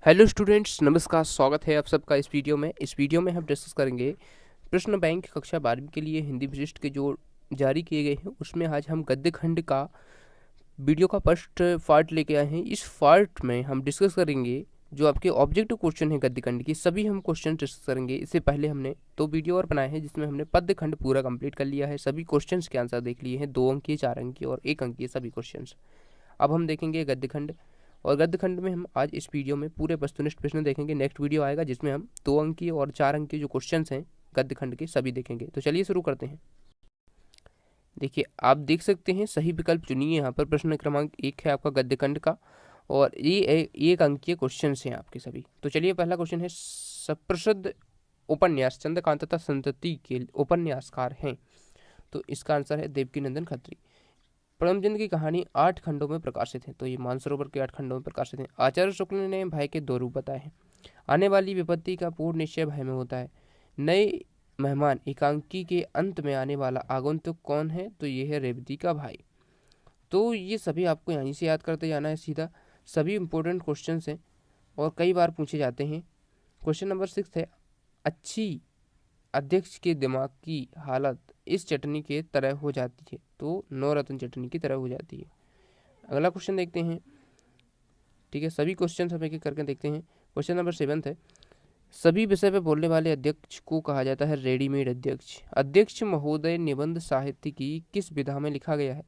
Hello students, नमस्कार। स्वागत है आप सबका इस वीडियो में हम डिस्कस करेंगे प्रश्न बैंक कक्षा 12वीं के लिए हिंदी विशिष्ट के जो जारी किए गए हैं उसमें आज हम गद्य खंड का वीडियो का फर्स्ट पार्ट लेके आए हैं। इस पार्ट में हम डिस्कस करेंगे जो आपके ऑब्जेक्टिव क्वेश्चन है गद्य खंड की, सभी हम क्वेश्चन डिस्कस करेंगे। इससे पहले हमने 2 वीडियो और बनाए हैं जिसमें हमने पद्य खंड पूरा कंप्लीट कर लिया है, सभी क्वेश्चन के आंसर देख लिए हैं, 2 अंकीय, 4 अंकीय और 1 अंकीय सभी क्वेश्चन। अब हम देखेंगे गद्य खंड, और गद्य खंड में हम आज इस वीडियो में पूरे वस्तुनिष्ठ प्रश्न देखेंगे। नेक्स्ट वीडियो आएगा जिसमें हम 2 अंकीय और 4 अंकीय जो क्वेश्चंस हैं गद्य खंड के सभी देखेंगे। तो चलिए शुरू करते हैं। देखिए, आप देख सकते हैं सही विकल्प चुनिए। यहाँ पर प्रश्न क्रमांक 1 है आपका गद्य खंड का, और ये 1 अंकीय क्वेश्चन हैं आपके सभी। तो चलिए, पहला क्वेश्चन है, सुप्रसिद्ध उपन्यास चंद्रकांता संतति के उपन्यासकार हैं। तो इसका आंसर है देवकीनंदन खत्री। परमचंद की कहानी 8 खंडों में प्रकाशित है, तो ये मानसरोवर के 8 खंडों में प्रकाशित है। आचार्य शुक्ल ने भय के 2 रूप बताए हैं। आने वाली विपत्ति का पूर्ण निश्चय भय में होता है। नए मेहमान एकांकी के अंत में आने वाला आगंतुक कौन है? तो ये है रेवती का भाई। तो ये सभी आपको यहीं से याद करते जाना है सीधा, सभी इंपॉर्टेंट क्वेश्चन हैं और कई बार पूछे जाते हैं। क्वेश्चन नंबर 6 है, अच्छी अध्यक्ष के दिमाग की हालत इस चटनी के तरह हो जाती है। तो 9 रत्न चटनी की तरह हो जाती है। अगला क्वेश्चन देखते हैं। ठीक है, सभी क्वेश्चन हम एक एक करके देखते हैं। क्वेश्चन नंबर 7 है, सभी विषय पे बोलने वाले अध्यक्ष को कहा जाता है रेडीमेड अध्यक्ष। अध्यक्ष महोदय निबंध साहित्य की किस विधा में लिखा गया है?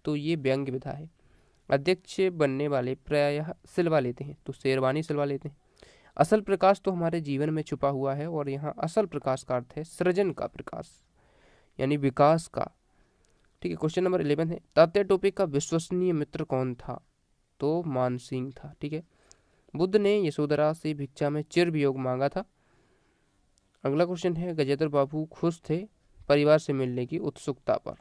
तो ये व्यंग्य विधा है। अध्यक्ष बनने वाले प्रायः सिलवा लेते हैं, तो शेरवानी सिलवा लेते हैं। असल प्रकाश तो हमारे जीवन में छुपा हुआ है, और यहाँ असल प्रकाश का अर्थ है सृजन का प्रकाश, यानी विकास का। ठीक है, क्वेश्चन नंबर 11 है, तात्या टोपे का विश्वसनीय मित्र कौन था? तो मानसिंह था। ठीक है, बुद्ध ने यशोधरा से भिक्षा में चिर वियोग मांगा था। अगला क्वेश्चन है, गजेंद्र बाबू खुश थे परिवार से मिलने की उत्सुकता पर।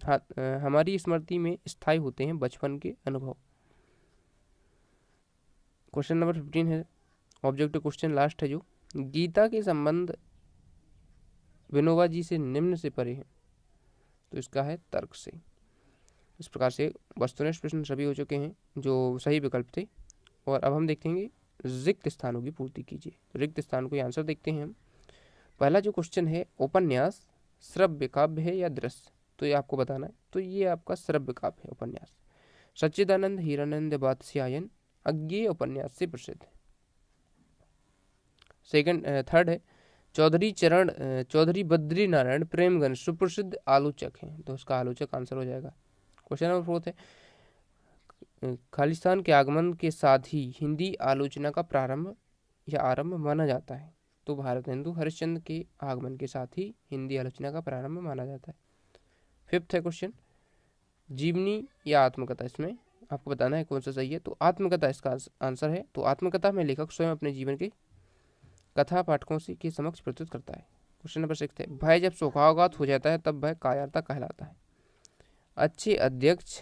हाँ, हमारी स्मृति में स्थायी होते हैं बचपन के अनुभव। क्वेश्चन नंबर 15 है, ऑब्जेक्टिव क्वेश्चन लास्ट है, जो गीता के संबंध विनोबा जी से निम्न से परे हैं। तो इसका है तर्क से। इस प्रकार से वस्तुनिष्ठ प्रश्न सभी हो चुके हैं जो सही विकल्प थे। और अब हम देखेंगे रिक्त स्थानों की पूर्ति कीजिए। रिक्त स्थान को आंसर देखते हैं हम। पहला जो क्वेश्चन है, उपन्यास श्रव्य काव्य है या दृश्य? तो ये आपको बताना है। तो ये आपका श्रव्य काव्य है उपन्यास। सच्चिदानंद हीरानंद वात्स्यायन अज्ञेय उपन्यास से प्रसिद्ध है। थर्ड है, चौधरी बद्री नारायण प्रेमगंज सुप्रसिद्ध आलोचक हैं। तो उसका आलोचक आंसर हो जाएगा। क्वेश्चन नंबर 4 है, खालिस्तान के आगमन के साथ ही हिंदी आलोचना का प्रारंभ या आरंभ माना जाता है। तो भारत हिंदू हरिश्चंद्र के आगमन के साथ ही हिंदी आलोचना का प्रारंभ माना जाता है। 5th है क्वेश्चन, जीवनी या आत्मकथा, इसमें आपको बताना है कौन सा सही है। तो आत्मकथा इसका आंसर है। तो आत्मकथा में लेखक स्वयं अपने जीवन के कथा पाठकों से के समक्ष प्रस्तुत करता है। क्वेश्चन नंबर 6 है, भय जब स्वभावगत हो जाता है तब भय कायरता कहलाता है। अच्छे अध्यक्ष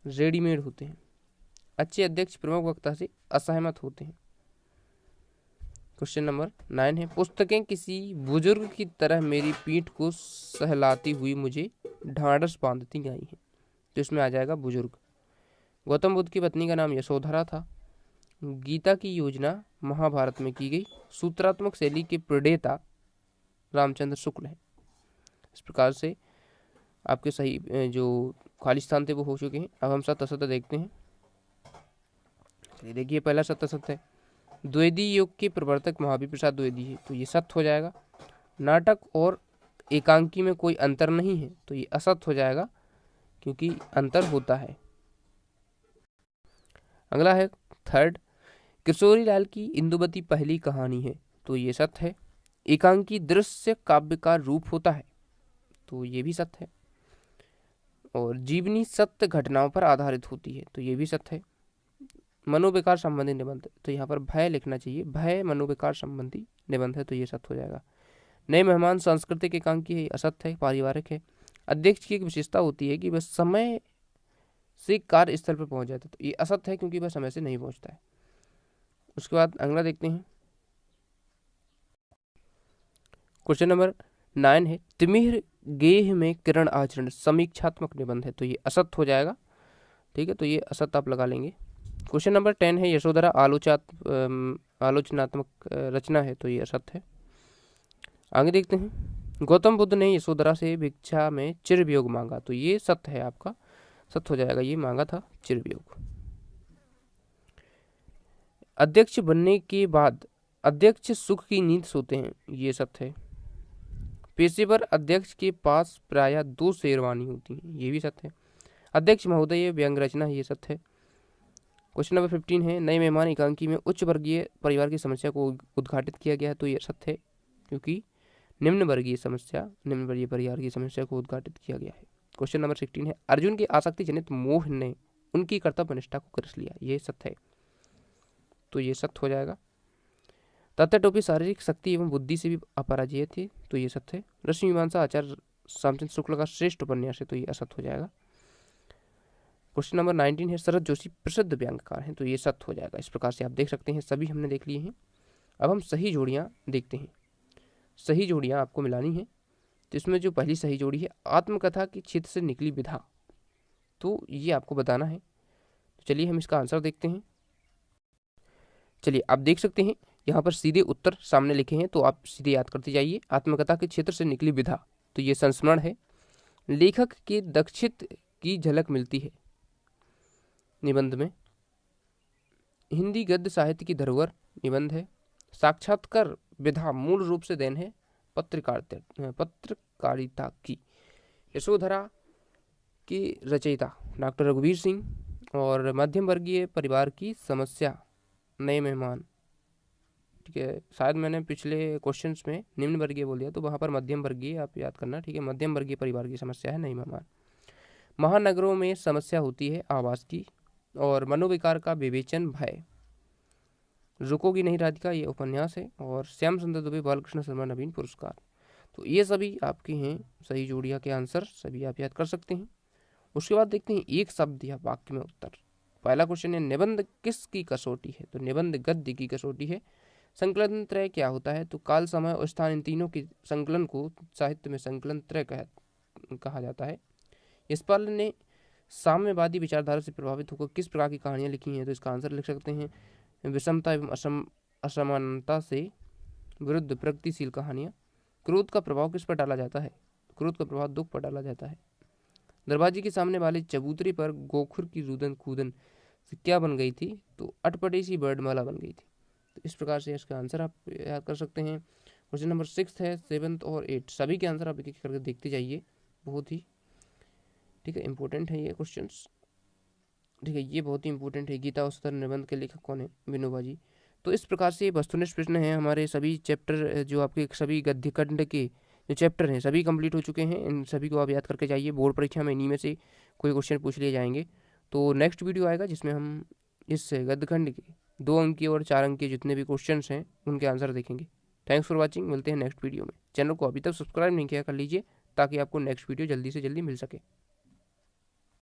रेडीमेड होते हैं। अच्छे अध्यक्ष प्रमुख वक्ता से असहमत होते हैं। क्वेश्चन नंबर 9 है, पुस्तकें किसी बुजुर्ग की तरह मेरी पीठ को सहलाती हुई मुझे ढांढस बांधती आई हैं। तो इसमें आ जाएगा बुजुर्ग। गौतम बुद्ध की पत्नी का नाम यशोधरा था। गीता की योजना महाभारत में की गई। सूत्रात्मक शैली के प्रणेता रामचंद्र शुक्ल हैं। इस प्रकार से आपके सही जो खालिस्तान थे वो हो चुके हैं। अब हम सत्य असत्य देखते हैं। देखिए, पहला सत्य असत्य है, द्विवेदी युग के प्रवर्तक महावीर प्रसाद द्विवेदी है। तो ये सत्य हो जाएगा। नाटक और एकांकी में कोई अंतर नहीं है। तो ये असत्य हो जाएगा क्योंकि अंतर होता है। अगला है थर्ड, किशोरी लाल की इंदुमती पहली कहानी है। तो ये सत्य है। एकांकी दृश्य काव्य का रूप होता है। तो ये भी सत्य है। और जीवनी सत्य घटनाओं पर आधारित होती है। तो ये भी सत्य है। मनोविकार संबंधी निबंध, तो यहाँ पर भय लिखना चाहिए, भय मनोविकार संबंधी निबंध है। तो ये सत्य हो जाएगा। नए मेहमान सांस्कृतिक एकांकी है, असत्य है, पारिवारिक है। अध्यक्ष की एक विशेषता होती है कि वह समय से कार्यस्थल पर पहुंच जाता है। तो ये असत्य है क्योंकि वह समय से नहीं पहुंचता है। उसके बाद अगला देखते हैं। क्वेश्चन नंबर 9 है, तिमिर गेह में किरण आचरण समीक्षात्मक निबंध है। तो ये असत्य हो जाएगा। ठीक है, तो ये असत्य आप लगा लेंगे। क्वेश्चन नंबर 10 है यशोधरा आलोचनात्मक रचना है, तो ये असत्य है। आगे देखते हैं। गौतम बुद्ध ने यशोधरा से भिक्षा में चिरवियोग मांगा, तो ये सत्य है, आपका सत्य हो जाएगा, ये मांगा था चिरवियोग। अध्यक्ष बनने के बाद अध्यक्ष सुख की नींद सोते हैं, ये सत्य है। पेशेवर अध्यक्ष के पास प्रायः 2 शेरवानी होती हैं, ये भी सत्य है। अध्यक्ष महोदय व्यंग रचना, ये सत्य है। क्वेश्चन नंबर 15 है नए मेहमान एकांकी में उच्च वर्गीय परिवार की समस्या को उद्घाटित किया गया है, तो ये सत्य है, क्योंकि निम्न वर्गीय परिवार की समस्या को उद्घाटित किया गया है। क्वेश्चन नंबर 16 है अर्जुन के आसक्ति जनित मोह ने उनकी कर्तव्य निष्ठा को ग्रस लिया, ये सत्य है, तो ये सत्य हो जाएगा। तात्या टोपी शारीरिक शक्ति एवं बुद्धि से भी अपराजय थे, तो ये सत्य है। रश्मि मीमांसा आचार्य श्यामचंद्र शुक्ल का श्रेष्ठ उपन्यास है, तो ये असत्य हो जाएगा। क्वेश्चन नंबर 19 है शरद जोशी प्रसिद्ध व्यंग्यकार हैं, तो ये सत्य हो जाएगा। इस प्रकार से आप देख सकते हैं सभी हमने देख लिए हैं। अब हम सही जोड़ियाँ देखते हैं। सही जोड़ियाँ आपको मिलानी है, तो इसमें जो पहली सही जोड़ी है आत्मकथा के क्षेत्र से निकली विधा, तो ये आपको बताना है। तो चलिए हम इसका आंसर देखते हैं। चलिए आप देख सकते हैं यहाँ पर सीधे उत्तर सामने लिखे हैं, तो आप सीधे याद करते जाइए। आत्मकथा के क्षेत्र से निकली विधा, तो ये संस्मरण है। लेखक के दक्षित की झलक मिलती है निबंध में। हिंदी गद्य साहित्य की धरोहर निबंध है। साक्षात्कार विधा मूल रूप से देन है पत्रकारिता की। यशोधरा के रचयिता डॉक्टर रघुवीर सिंह। और मध्यम वर्गीय परिवार की समस्या नए मेहमान, ठीक है। शायद मैंने पिछले क्वेश्चंस में निम्न वर्गीय बोल दिया, तो वहाँ पर मध्यम वर्गीय आप याद करना, ठीक है। मध्यम वर्गीय परिवार की समस्या है नए मेहमान। महानगरों में समस्या होती है आवास की। और मनोविकार का विवेचन भय, रुकोगी नहीं राधिका, ये उपन्यास है। और श्याम सुंदर दुबे बालकृष्ण शर्मा नवीन पुरस्कार, तो ये सभी आपके हैं सही जोड़ियाँ के आंसर, सभी आप याद कर सकते हैं। उसके बाद देखते हैं एक शब्द या वाक्य में उत्तर। पहला क्वेश्चन है निबंध किसकी कसौटी है, तो निबंध गद्य की कसौटी है। संकलन त्रय क्या होता है, तो काल समय और स्थान इन तीनों के संकलन को साहित्य में संकलन त्रय कहा जाता है। यशपाल ने साम्यवादी विचारधारा से प्रभावित होकर किस प्रकार की कहानियाँ लिखी हैं, तो इसका आंसर लिख सकते हैं विषमता एवं असमानता से विरुद्ध प्रगतिशील कहानियाँ। क्रोध का प्रभाव किस पर डाला जाता है, क्रोध का प्रभाव दुख पर डाला जाता है। दरवाजे के सामने वाले चबूतरे पर गोखुर की रुदन कूदन से क्या बन गई थी, तो अटपटी सी वर्णमाला बन गई थी। तो इस प्रकार से इसका आंसर आप याद कर सकते हैं। क्वेश्चन नंबर 6 है 7 और 8, सभी के आंसर आप एक एक करके देखते जाइए, बहुत ही ठीक है इंपॉर्टेंट है ये क्वेश्चंस, ठीक है। ये बहुत ही इंपॉर्टेंट है। गीता औसतर निबंध के लेखक कौन है, विनोबा जी। तो इस प्रकार से वस्तुनिष्ठ प्रश्न हैं हमारे सभी चैप्टर, जो आपके सभी गद्य खंड के जो चैप्टर हैं सभी कंप्लीट हो चुके हैं। इन सभी को आप याद करके जाइए, बोर्ड परीक्षा में इन्हीं में से कोई क्वेश्चन पूछ लिए जाएंगे। तो नेक्स्ट वीडियो आएगा जिसमें हम इस गद्य खंड के 2 अंक के और 4 अंक के जितने भी क्वेश्चन हैं उनके आंसर देखेंगे। थैंक्स फॉर वॉचिंग, मिलते हैं नेक्स्ट वीडियो में। चैनल को अभी तक सब्सक्राइब नहीं किया कर लीजिए ताकि आपको नेक्स्ट वीडियो जल्दी से जल्दी मिल सके।